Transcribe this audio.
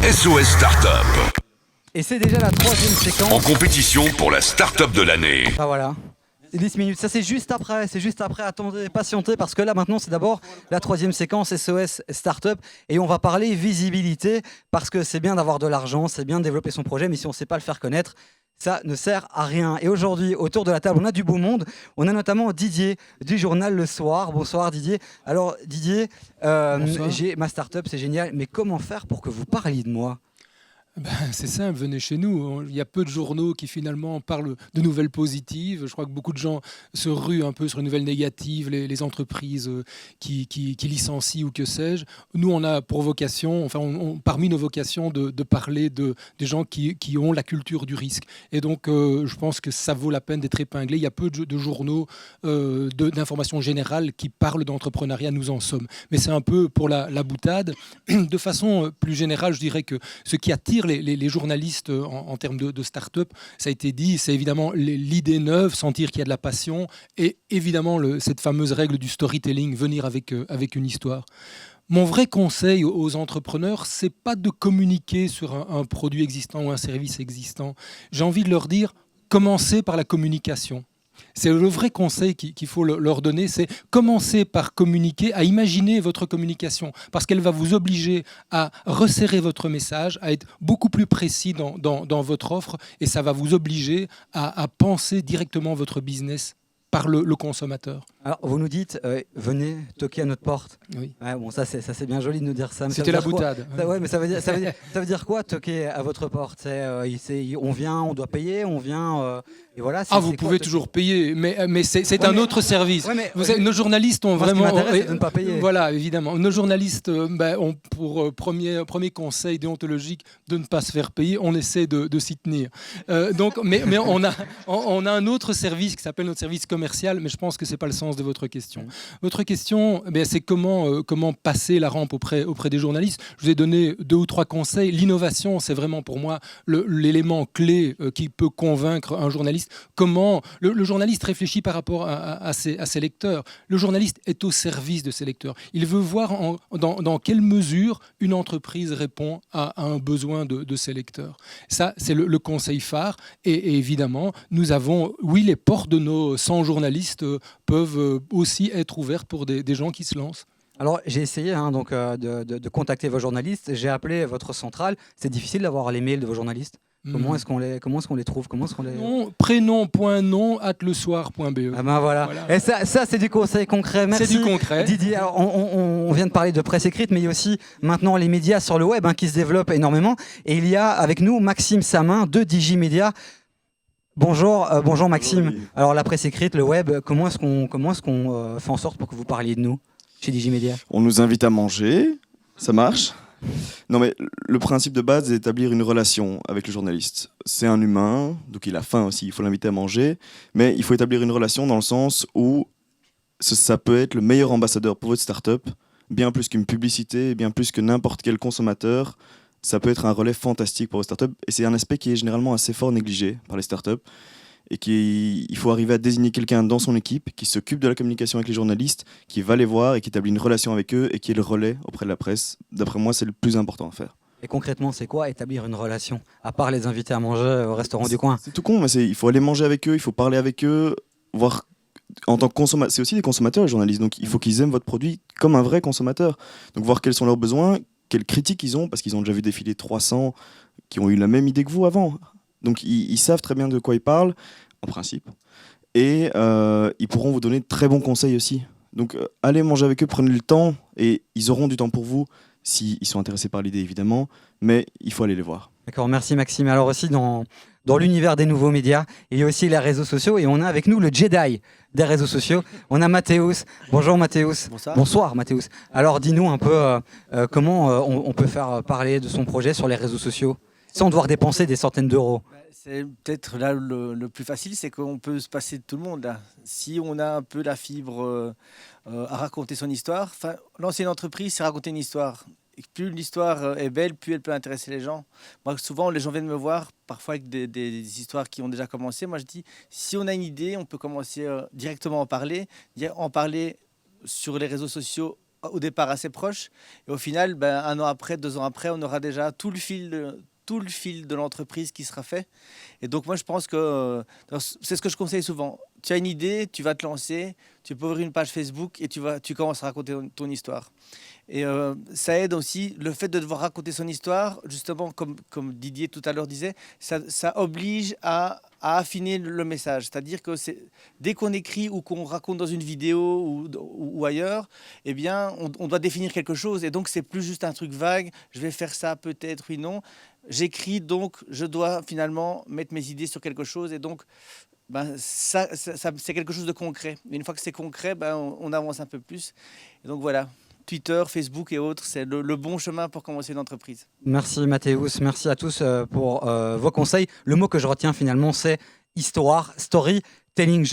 SOS Startup. Et c'est déjà la troisième séquence. En compétition pour la Startup de l'année. Ah voilà. 10 minutes, ça c'est juste après, attendez, patientez, parce que là maintenant c'est d'abord la troisième séquence SOS Startup et on va parler visibilité, parce que c'est bien d'avoir de l'argent, c'est bien de développer son projet, mais si on ne sait pas le faire connaître, ça ne sert à rien. Et aujourd'hui, autour de la table, on a du beau monde, on a notamment Didier du journal Le Soir. Bonsoir Didier. Alors Didier, j'ai ma startup, c'est génial, mais comment faire pour que vous parliez de moi ? C'est simple, venez chez nous. Il y a peu de journaux qui finalement parlent de nouvelles positives. Je crois que beaucoup de gens se ruent un peu sur les nouvelles négatives, les entreprises qui licencient ou que sais-je. Nous, on a pour vocation, parmi nos vocations, de parler des gens qui ont la culture du risque. Et donc, je pense que ça vaut la peine d'être épinglé. Il y a peu de journaux d'information générale qui parlent d'entrepreneuriat, nous en sommes. Mais c'est un peu pour la boutade. De façon plus générale, je dirais que ce qui attire les journalistes en termes de start-up, ça a été dit, c'est évidemment l'idée neuve, sentir qu'il y a de la passion et évidemment cette fameuse règle du storytelling, venir avec une histoire. Mon vrai conseil aux entrepreneurs, c'est pas de communiquer sur un produit existant ou un service existant. J'ai envie de leur dire, commencez par la communication. C'est le vrai conseil qu'il faut leur donner, c'est commencer par communiquer, à imaginer votre communication, parce qu'elle va vous obliger à resserrer votre message, à être beaucoup plus précis dans votre offre, et ça va vous obliger à penser directement votre business par le consommateur. Alors, vous nous dites, venez toquer à notre porte. Oui. Ouais, bon, ça c'est bien joli de nous dire ça. C'était la boutade. Ouais, mais ça veut dire quoi, toquer à votre porte ? On vient, on doit payer, on vient... et voilà, vous pouvez toujours payer, mais c'est un autre service. Ouais, nos journalistes ont vraiment... Ce qui m'intéresse, c'est de ne pas payer. Voilà, évidemment. Nos journalistes ont pour premier conseil déontologique de ne pas se faire payer. On essaie de s'y tenir. Mais on a un autre service qui s'appelle notre service commercial, mais je pense que ce n'est pas le sens de votre question. Votre question, c'est comment passer la rampe auprès des journalistes. Je vous ai donné 2 ou 3 conseils. L'innovation, c'est vraiment pour moi l'élément clé qui peut convaincre un journaliste. Comment le journaliste réfléchit par rapport à ses lecteurs. Le journaliste est au service de ses lecteurs. Il veut voir dans quelle mesure une entreprise répond à un besoin de ses lecteurs. Ça, c'est le conseil phare. Et évidemment, nous avons, les portes de nos 100 journalistes peuvent aussi être ouvertes pour des gens qui se lancent. Alors, j'ai essayé de contacter vos journalistes. J'ai appelé votre centrale. C'est difficile d'avoir les mails de vos journalistes. Comment est-ce qu'on les trouve ? Prénom.nom@lesoir.be. Ah ben voilà. Et ça c'est du conseil concret. Merci. C'est du concret. Didier, alors, on vient de parler de presse écrite, mais il y a aussi maintenant les médias sur le web qui se développent énormément. Et il y a avec nous Maxime Samin de Digimédia. Bonjour Maxime. Oui. Alors la presse écrite, le web, comment est-ce qu'on fait en sorte pour que vous parliez de nous chez Digimédia ? On nous invite à manger, ça marche. Non mais le principe de base, c'est d'établir une relation avec le journaliste. C'est un humain, donc il a faim aussi, il faut l'inviter à manger, mais il faut établir une relation dans le sens où ça peut être le meilleur ambassadeur pour votre start-up, bien plus qu'une publicité, bien plus que n'importe quel consommateur. Ça peut être un relais fantastique pour vos startups et c'est un aspect qui est généralement assez fort négligé par les startups et il faut arriver à désigner quelqu'un dans son équipe qui s'occupe de la communication avec les journalistes, qui va les voir et qui établit une relation avec eux et qui est le relais auprès de la presse. D'après moi, c'est le plus important à faire. Et concrètement, c'est quoi établir une relation ? À part les inviter à manger au restaurant du coin ? C'est tout con, mais il faut aller manger avec eux, il faut parler avec eux, voir... En tant que consommateur, c'est aussi des consommateurs les journalistes, donc il faut qu'ils aiment votre produit comme un vrai consommateur. Donc voir quels sont leurs besoins, quelles critiques ils ont, parce qu'ils ont déjà vu défiler 300 qui ont eu la même idée que vous avant. Donc ils savent très bien de quoi ils parlent, en principe. Et ils pourront vous donner de très bons conseils aussi. Donc allez manger avec eux, prenez le temps, et ils auront du temps pour vous, s'ils sont intéressés par l'idée évidemment, mais il faut aller les voir. D'accord, merci Maxime. Alors aussi dans l'univers des nouveaux médias, il y a aussi les réseaux sociaux et on a avec nous le Jedi des réseaux sociaux. On a Mathéus. Bonjour Mathéus. Bonsoir Mathéus. Alors dis-nous un peu comment on peut faire parler de son projet sur les réseaux sociaux sans devoir dépenser des centaines d'euros. C'est peut-être là le plus facile, c'est qu'on peut se passer de tout le monde là. Si on a un peu la fibre à raconter son histoire, lancer une entreprise, c'est raconter une histoire. Et plus l'histoire est belle, plus elle peut intéresser les gens. Moi, souvent, les gens viennent me voir, parfois avec des histoires qui ont déjà commencé. Moi, je dis, si on a une idée, on peut commencer directement à en parler sur les réseaux sociaux au départ assez proches. Et au final, ben, 1 an après, 2 ans après, on aura déjà tout le fil de l'entreprise qui sera fait. Et donc moi je pense que c'est ce que je conseille souvent. Tu as une idée, tu vas te lancer, tu peux ouvrir une page Facebook et tu commences à raconter ton histoire. Et ça aide aussi, le fait de devoir raconter son histoire, justement comme Didier tout à l'heure disait, ça oblige à affiner le message. C'est-à-dire que dès qu'on écrit ou qu'on raconte dans une vidéo ou ailleurs, eh bien on doit définir quelque chose. Et donc c'est plus juste un truc vague, je vais faire ça peut-être, oui, non. J'écris, donc je dois finalement mettre mes idées sur quelque chose. Et donc, ben, ça c'est quelque chose de concret. Et une fois que c'est concret, ben, on avance un peu plus. Et donc voilà, Twitter, Facebook et autres, c'est le bon chemin pour commencer une entreprise. Merci Mathéus, merci à tous pour vos conseils. Le mot que je retiens finalement, c'est histoire, storytelling.